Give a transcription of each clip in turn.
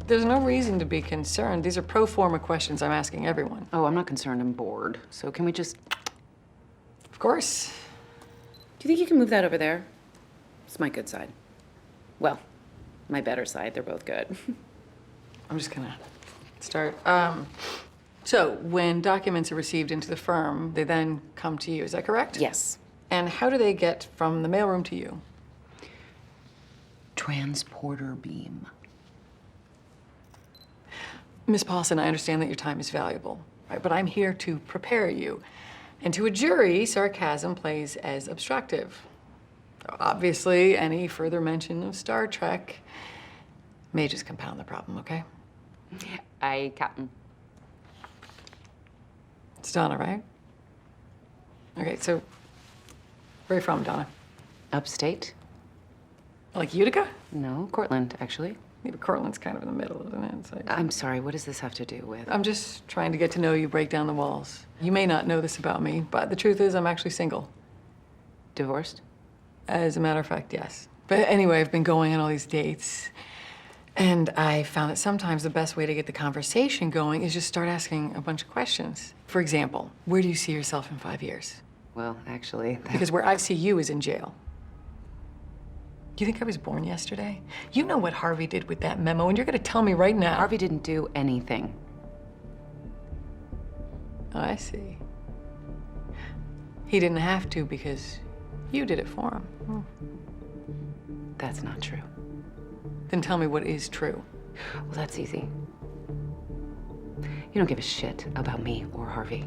There's no reason to be concerned. These are pro forma questions I'm asking everyone. Oh, I'm not concerned. I'm bored. So can we just... Of course. Do you think you can move that over there? It's my good side. Well, my better side. They're both good. I'm just gonna start. So when documents are received into the firm, they then come to you, is that correct? Yes. And how do they get from the mailroom to you? Transporter beam. Miss Paulson, I understand that your time is valuable, right? But I'm here to prepare you. And to a jury, sarcasm plays as obstructive. Obviously, any further mention of Star Trek may just compound the problem, okay? Aye, Captain. It's Donna, right? Okay, so where are you from, Donna? Upstate? Like Utica? No, Cortland, actually. Yeah, but Cortland's kind of in the middle, isn't it? It's like... I'm sorry, what does this have to do with? I'm just trying to get to know you, break down the walls. You may not know this about me, but the truth is I'm actually single. Divorced? As a matter of fact, yes. But anyway, I've been going on all these dates, and I found that sometimes the best way to get the conversation going is just start asking a bunch of questions. For example, where do you see yourself in 5 years? Well, actually... Because where I see you is in jail. Do you think I was born yesterday? You know what Harvey did with that memo, and you're gonna tell me right now. Harvey didn't do anything. Oh, I see. He didn't have to because you did it for him. Hmm. That's not true. Then tell me what is true. Well, that's easy. You don't give a shit about me or Harvey.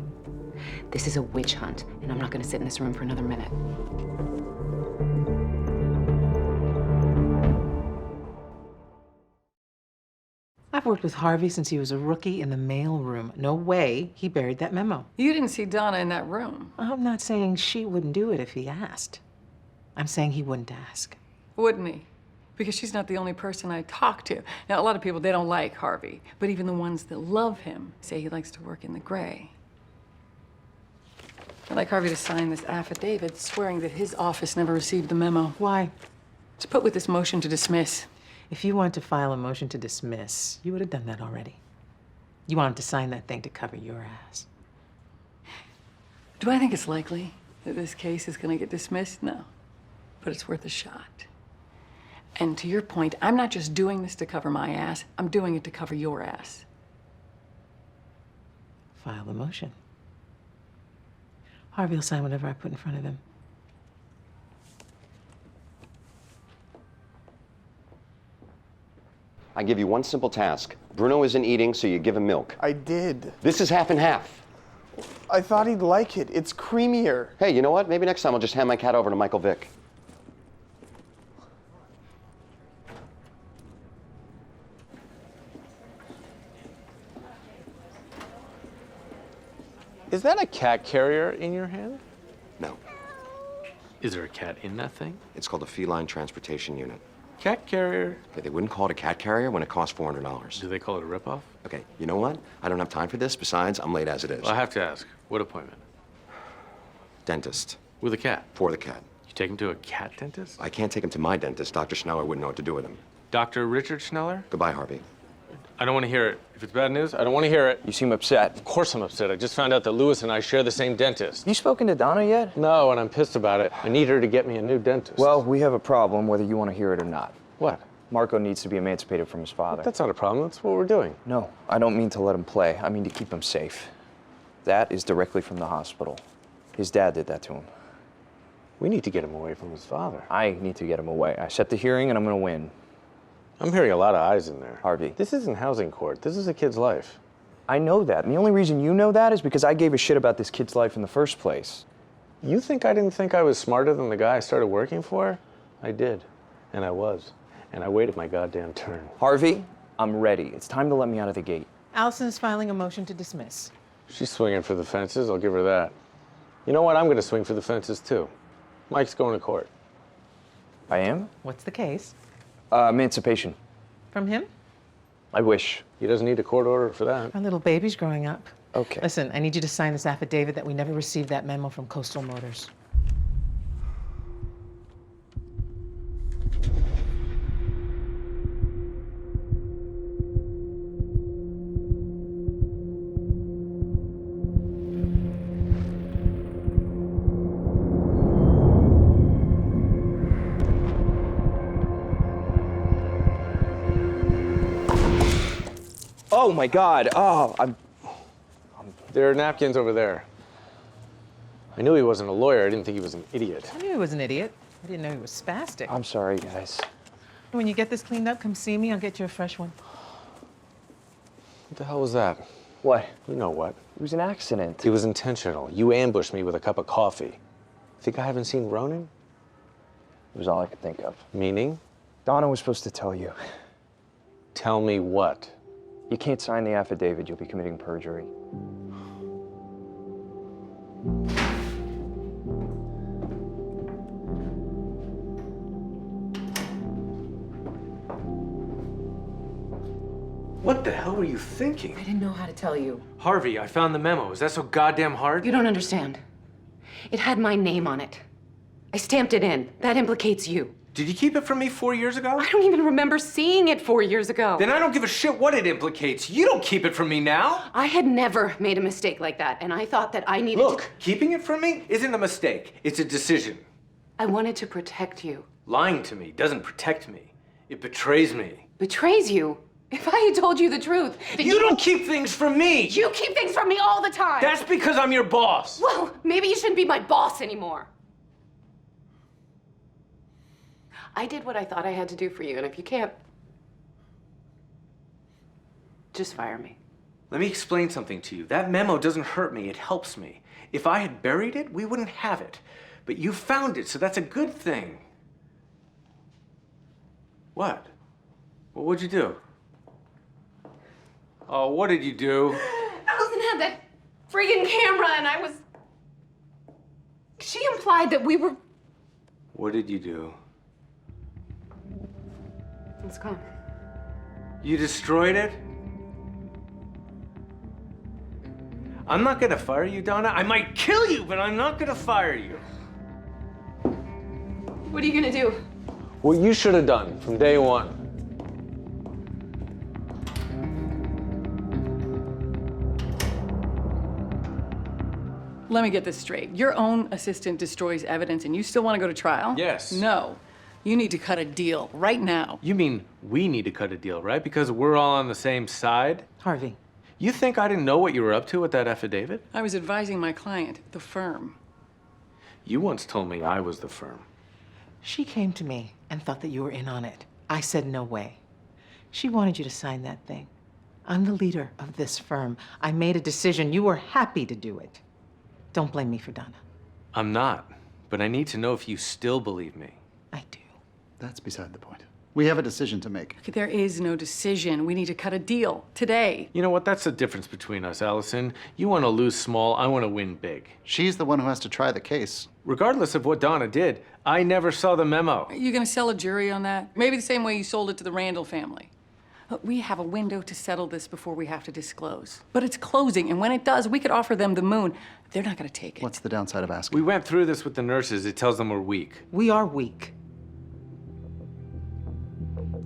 This is a witch hunt, and I'm not gonna sit in this room for another minute. I've worked with Harvey since he was a rookie in the mailroom. No way he buried that memo. You didn't see Donna in that room. I'm not saying she wouldn't do it if he asked. I'm saying he wouldn't ask. Wouldn't he? Because she's not the only person I talk to. Now, a lot of people, they don't like Harvey, but even the ones that love him say he likes to work in the gray. I'd like Harvey to sign this affidavit swearing that his office never received the memo. Why? To put with this motion to dismiss. If you wanted to file a motion to dismiss, you would have done that already. You wanted to sign that thing to cover your ass. Do I think it's likely that this case is gonna get dismissed? No, but it's worth a shot. And to your point, I'm not just doing this to cover my ass, I'm doing it to cover your ass. File the motion. Harvey will sign whatever I put in front of him. I give you one simple task. Bruno isn't eating, so you give him milk. I did. This is half and half. I thought he'd like it. It's creamier. Hey, you know what? Maybe next time I'll just hand my cat over to Michael Vick. Is that a cat carrier in your hand? No. Is there a cat in that thing? It's called a feline transportation unit. Cat carrier? Okay, they wouldn't call it a cat carrier when it costs $400. Do they call it a ripoff? Okay, you know what? I don't have time for this. Besides, I'm late as it is. Well, I have to ask, what appointment? Dentist. With a cat? For the cat. You take him to a cat dentist? I can't take him to my dentist. Dr. Schneller wouldn't know what to do with him. Dr. Richard Schneller? Goodbye, Harvey. I don't want to hear it. If it's bad news, I don't want to hear it. You seem upset. Of course I'm upset. I just found out that Lewis and I share the same dentist. You spoken to Donna yet? No, and I'm pissed about it. I need her to get me a new dentist. Well, we have a problem whether you want to hear it or not. What? Marco needs to be emancipated from his father. That's not a problem. That's what we're doing. No, I don't mean to let him play. I mean to keep him safe. That is directly from the hospital. His dad did that to him. We need to get him away from his father. I need to get him away. I set the hearing and I'm going to win. I'm hearing a lot of eyes in there. Harvey. This isn't housing court. This is a kid's life. I know that. And the only reason you know that is because I gave a shit about this kid's life in the first place. You think I didn't think I was smarter than the guy I started working for? I did. And I was. And I waited my goddamn turn. Harvey, I'm ready. It's time to let me out of the gate. Allison is filing a motion to dismiss. She's swinging for the fences. I'll give her that. You know what? I'm going to swing for the fences, too. Mike's going to court. I am? What's the case? Emancipation. From him? I wish. He doesn't need a court order for that. Our little baby's growing up. Okay. Listen, I need you to sign this affidavit that we never received that memo from Coastal Motors. Oh my God. Oh, There are napkins over there. I knew he wasn't a lawyer. I didn't think he was an idiot. I knew he was an idiot. I didn't know he was spastic. I'm sorry, guys. When you get this cleaned up, come see me. I'll get you a fresh one. What the hell was that? What? You know what? It was an accident. It was intentional. You ambushed me with a cup of coffee. Think I haven't seen Ronan? It was all I could think of. Meaning? Donna was supposed to tell you. Tell me what? You can't sign the affidavit. You'll be committing perjury. What the hell were you thinking? I didn't know how to tell you. Harvey, I found the memo. Is that so goddamn hard? You don't understand. It had my name on it. I stamped it in. That implicates you. Did you keep it from me 4 years ago? I don't even remember seeing it 4 years ago. Then I don't give a shit what it implicates. You don't keep it from me now. I had never made a mistake like that, and I thought that I needed Look, keeping it from me isn't a mistake. It's a decision. I wanted to protect you. Lying to me doesn't protect me. It betrays me. Betrays you? If I had told you the truth, then You don't keep things from me! You keep things from me all the time! That's because I'm your boss! Well, maybe you shouldn't be my boss anymore. I did what I thought I had to do for you, and if you can't, just fire me. Let me explain something to you. That memo doesn't hurt me, it helps me. If I had buried it, we wouldn't have it. But you found it, so that's a good thing. What? Well, what'd you do? Oh, what did you do? Allison had that friggin' camera, and I was... She implied that we were... What did you do? It's gone. You destroyed it? I'm not gonna fire you, Donna. I might kill you, but I'm not gonna fire you. What are you gonna do? What you should have done from day one. Let me get this straight. Your own assistant destroys evidence and you still want to go to trial? Yes. No. You need to cut a deal right now. You mean we need to cut a deal, right? Because we're all on the same side? Harvey, You think I didn't know what you were up to with that affidavit? I was advising my client, the firm. You once told me I was the firm. she came to me and thought that you were in on it. I said no way. She wanted you to sign that thing. I'm the leader of this firm. I made a decision. You were happy to do it. Don't blame me for Donna. I'm not, but I need to know if you still believe me. I do. That's beside the point. We have a decision to make. Okay, there is no decision. We need to cut a deal today. You know what? That's the difference between us, Allison. You want to lose small, I want to win big. She's the one who has to try the case. Regardless of what Donna did, I never saw the memo. Are you going to sell a jury on that? Maybe the same way you sold it to the Randall family. Look, we have a window to settle this before we have to disclose. But it's closing, and when it does, we could offer them the moon. They're not going to take it. What's the downside of asking? We went through this with the nurses. It tells them we're weak. We are weak.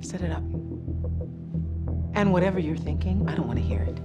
Set it up. And whatever you're thinking, I don't want to hear it.